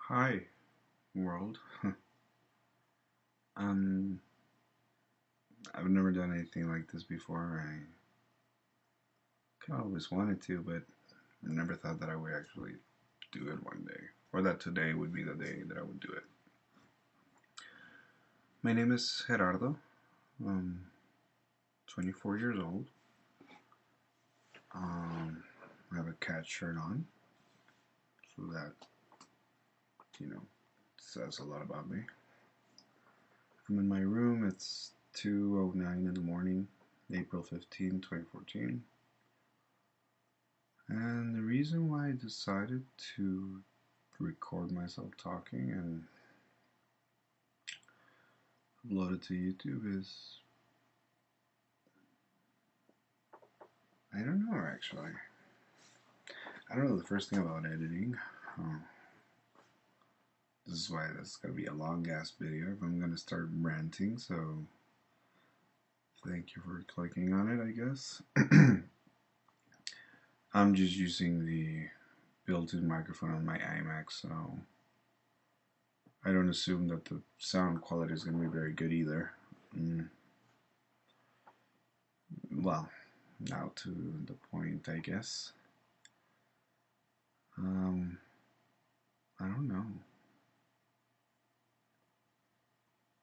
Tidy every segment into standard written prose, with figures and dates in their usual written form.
Hi, world. um, I've never done anything like this before. I kind of always wanted to, but I never thought that I would actually do it one day, or that today would be the day that I would do it. My name is Gerardo. I'm 24 years old. I have a cat shirt on, so that you know says a lot about me. I'm in my room. It's 2:09 in the morning, April 15, 2014. And the reason why I decided to record myself talking and upload it to YouTube is I don't know actually. I don't know the first thing about editing. Oh, this is why this is gonna be a long ass video if I'm gonna start ranting, so thank you for clicking on it, I guess. I'm just using the built-in microphone on my iMac, so I don't assume that the sound quality is gonna be very good either. Mm, well, now to the point, I guess. Um, I don't know.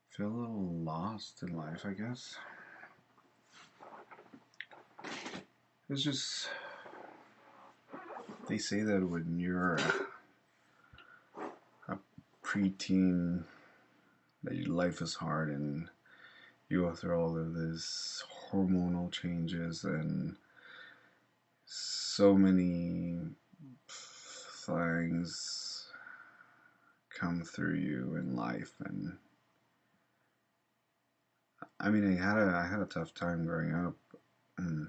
Feel a little lost in life, I guess. It's just they say that when you're a preteen, that your life is hard and you go through all of this hormonal changes and so many things come through you in life. And I mean, I had a tough time growing up, and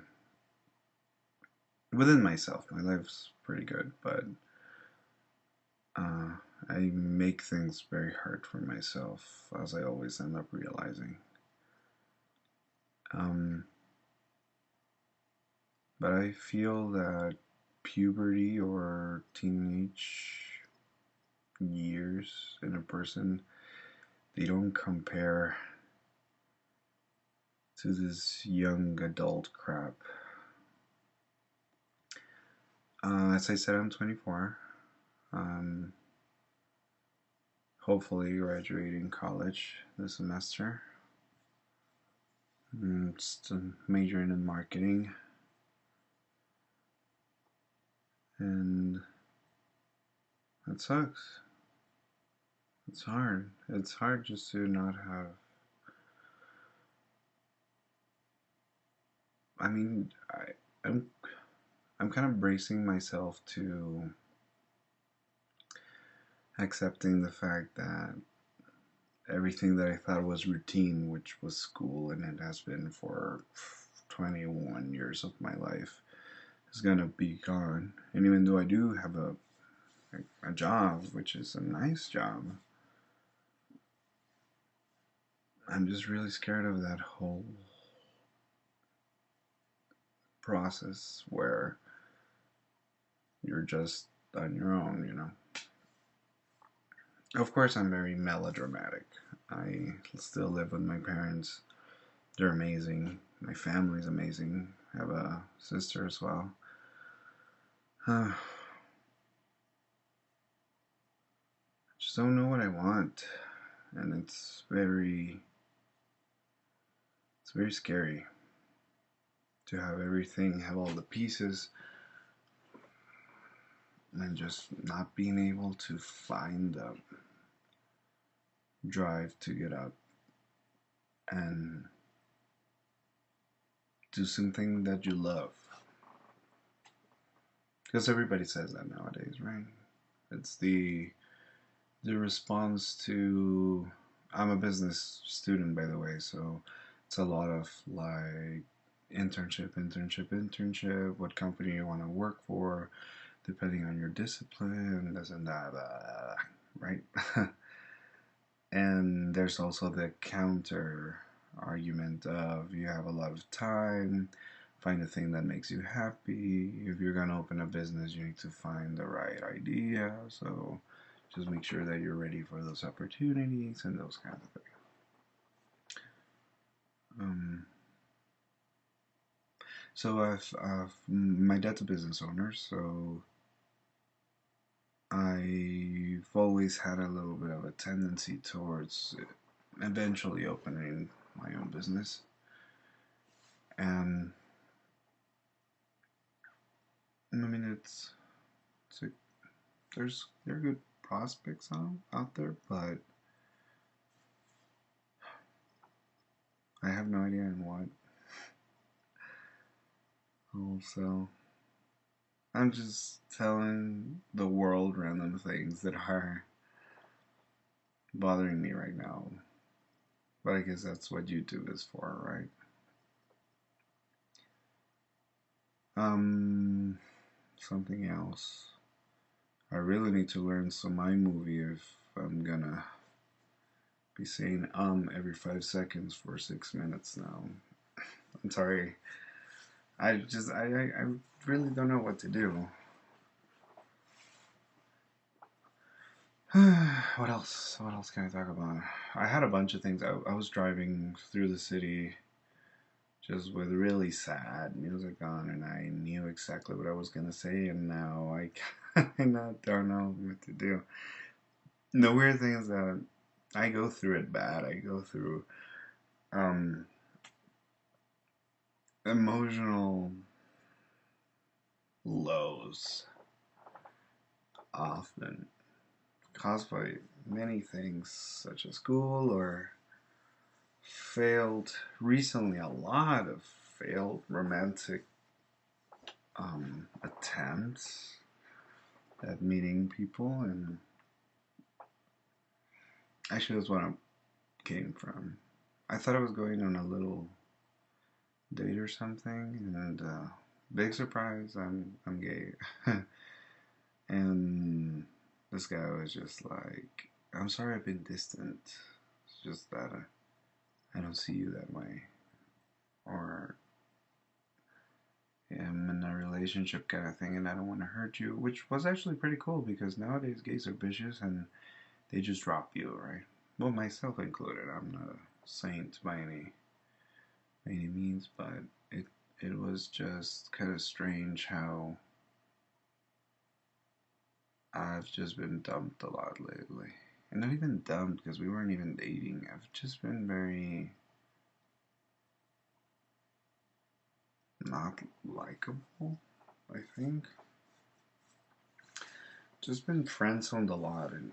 within myself, my life's pretty good, but uh, I make things very hard for myself, as I always end up realizing. Um, but I feel that puberty or teenage years in a person, they don't compare to this young adult crap. As I said, I'm 24. Um, Hopefully graduating college this semester. Just majoring in marketing, and it sucks. It's hard. It's hard just to not have. I mean, I'm I'm kind of bracing myself to accepting the fact that everything that I thought was routine, which was school, and it has been for 21 years of my life, is gonna be gone. And even though I do have a job, which is a nice job, I'm just really scared of that whole process where you're just on your own. Of course, I'm very melodramatic. I still live with my parents. They're amazing. My family's amazing. I have a sister as well. I just don't know what I want, and it's very scary to have everything, have all the pieces, and just not being able to find the drive to get up and do something that you love. Because everybody says that nowadays, right? It's the response to. I'm a business student, by the way, so it's a lot of like internship. What company you want to work for, depending on your discipline, this and that, right? And there's also the counter argument of you have a lot of time, find a thing that makes you happy. If you're gonna open a business, you need to find the right idea. So just make sure that you're ready for those opportunities and those kinds of things. Um, so my dad's a business owner, so I've always had a little bit of a tendency towards eventually opening my own business, and I mean it's a, there are good prospects out there, but I have no idea in what. So I'm just telling the world random things that are bothering me right now. But I guess that's what YouTube is for, right? Something else. I really need to learn some iMovie if I'm gonna be saying every 5 seconds for 6 minutes now. I'm sorry. I really don't know what to do. What else? What else can I talk about? I had a bunch of things. I was driving through the city just with really sad music on, and I knew exactly what I was gonna say, and now I kind of don't know what to do. The weird thing is that I go through it bad. I go through um, emotional lows often caused by many things, such as school or recently a lot of failed romantic attempts at meeting people, and actually that's what I came from. I thought I was going on a little date or something, and big surprise, I'm gay. And this guy was just like, "I'm sorry I've been distant. It's just that I don't see you that way," or "I'm in a relationship kind of thing, and I don't want to hurt you," which was actually pretty cool because nowadays gays are vicious and they just drop you, right? Well, myself included. I'm not a saint by any means, but it was just kind of strange how I've just been dumped a lot lately. And not even dumped because we weren't even dating. I've just been very not likable, I think. Just been friend zoned a lot. And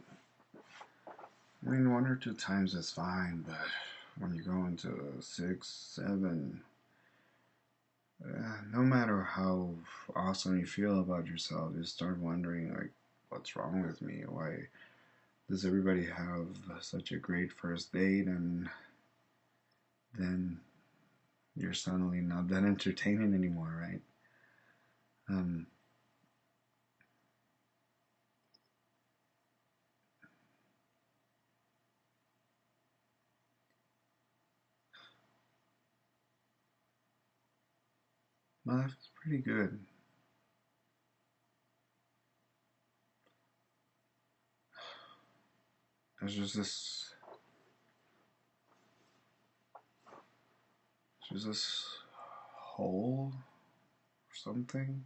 I mean, one or two times is fine, but when you go into 6, 7, no matter how awesome you feel about yourself, you start wondering, like, what's wrong with me? Why does everybody have such a great first date and then you're suddenly not that entertaining anymore, right? Um, my life is pretty good. There's just this hole or something.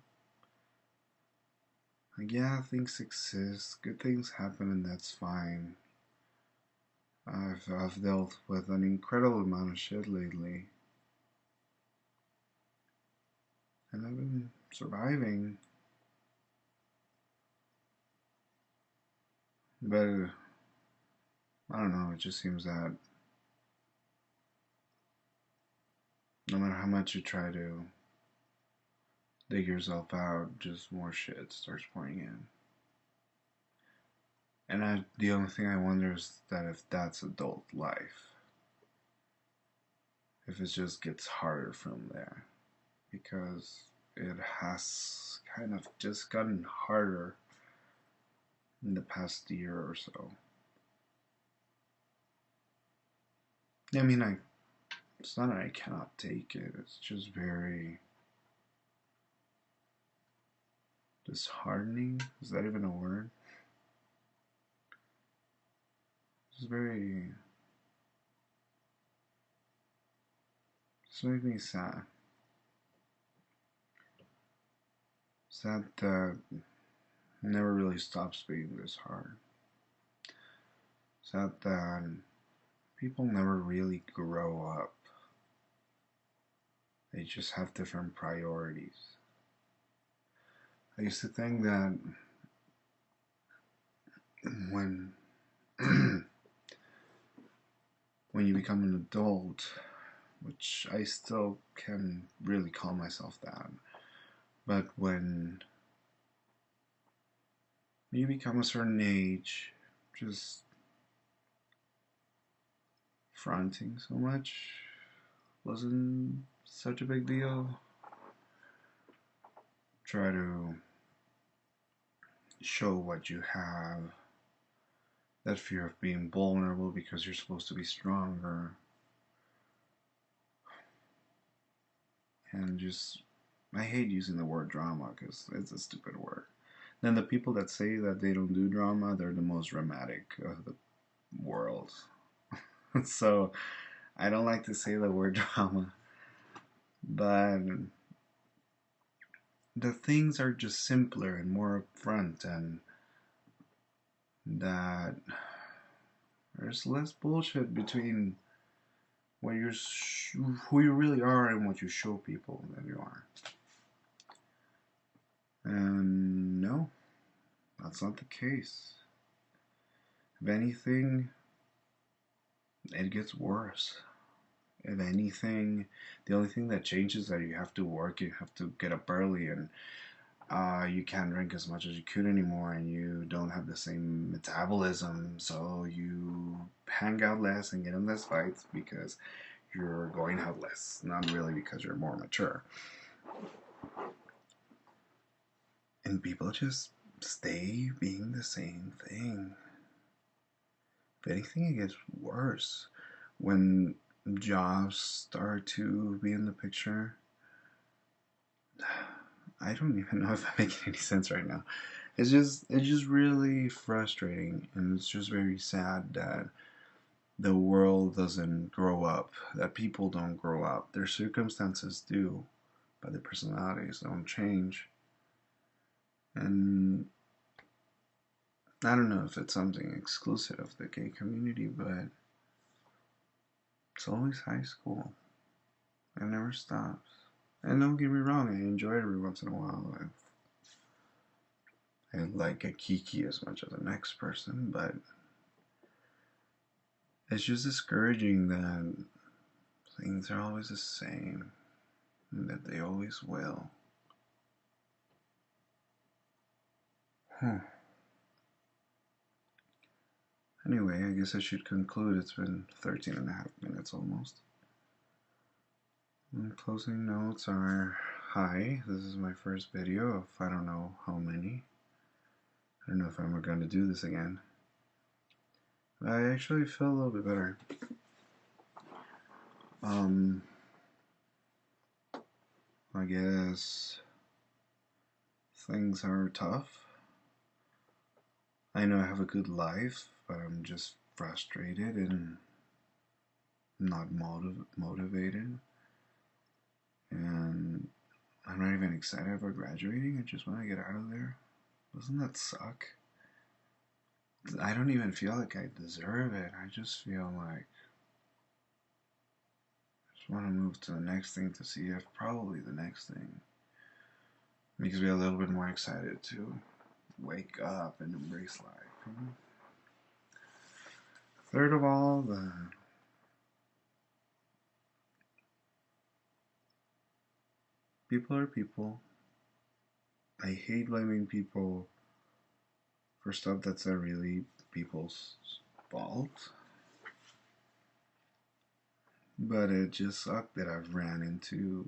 Like, yeah, things exist, good things happen, and that's fine. I've dealt with an incredible amount of shit lately, and I've been surviving. But I don't know. It just seems that no matter how much you try to dig yourself out, just more shit starts pouring in. And the only thing I wonder is that if that's adult life, if it just gets harder from there, because it has kind of just gotten harder in the past year or so. I mean, it's not that I cannot take it. It's just very disheartening. Is that even a word? It's very, it's making me sad. Sad that never really stops being this hard. Sad that people never really grow up. They just have different priorities. I used to think that when when you become an adult, which I still can really call myself that, but when you become a certain age, just fronting so much wasn't such a big deal. Try to show what you have. That fear of being vulnerable because you're supposed to be stronger. And just, I hate using the word drama because it's a stupid word. Then the people that say that they don't do drama, they're the most dramatic of the world. So I don't like to say the word drama, but the things are just simpler and more upfront, and that there's less bullshit between what you're who you really are and what you show people that you are. And no, that's not the case. If anything, it gets worse. If anything, the only thing that changes is that you have to work, you have to get up early, and you can't drink as much as you could anymore, and you don't have the same metabolism, so you hang out less and get in less fights because you're going out less, not really because you're more mature. And people just stay being the same thing. If anything, it gets worse when jobs start to be in the picture. I don't even know if I'm making any sense right now. It's just really frustrating, and it's just very sad that the world doesn't grow up, that people don't grow up. Their circumstances do, but their personalities don't change. And I don't know if it's something exclusive of the gay community, but it's always high school. It never stops. And don't get me wrong, I enjoy it every once in a while. I like a kiki as much as the next person, but it's just discouraging that things are always the same and that they always will. Anyway, I guess I should conclude. It's been 13 and a half minutes almost. And closing notes are, hi, this is my first video of I don't know how many. I don't know if I'm ever going to do this again. I actually feel a little bit better. I guess things are tough. I know I have a good life, but I'm just frustrated and not motivated. And I'm not even excited about graduating. I just want to get out of there. Doesn't that suck? I don't even feel like I deserve it. I just feel like I just want to move to the next thing to see if probably the next thing makes me a little bit more excited to wake up and embrace life. You know? Third of all, the people are people. I hate blaming people for stuff that's not really people's fault. But it just sucked that I've ran into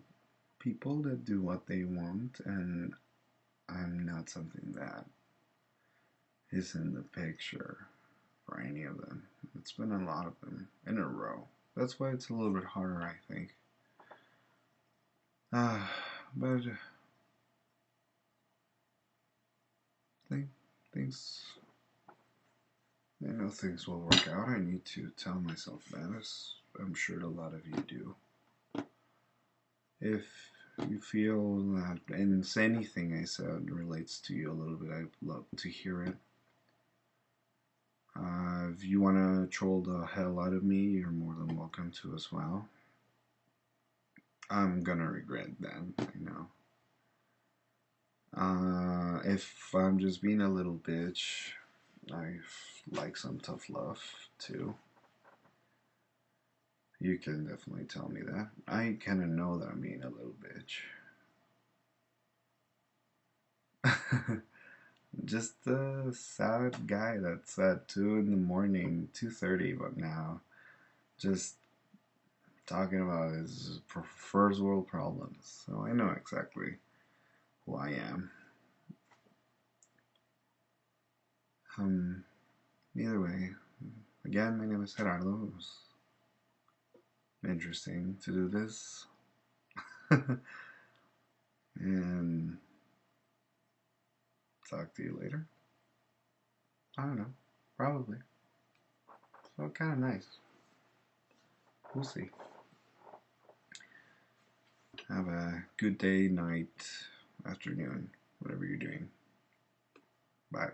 people that do what they want, and I'm not something that is in the picture for any of them. It's been a lot of them in a row. That's why it's a little bit harder, I think. But things, you know, know things will work out. I need to tell myself that, as I'm sure a lot of you do. If you feel that anything I said relates to you a little bit, I'd love to hear it. If you want to troll the hell out of me, you're more than welcome to as well. I'm gonna regret that, I know. If I'm just being a little bitch, I like some tough love too. You can definitely tell me that. I kind of know that I'm being a little bitch. Just a sad guy that's at 2 in the morning, 2:30, but now just talking about his first world problems. So I know exactly who I am. Um, Either way, again, my name is Gerardo. It was interesting to do this. And talk to you later. I don't know. Probably. So kind of nice. We'll see. Have a good day, night, afternoon, whatever you're doing. Bye.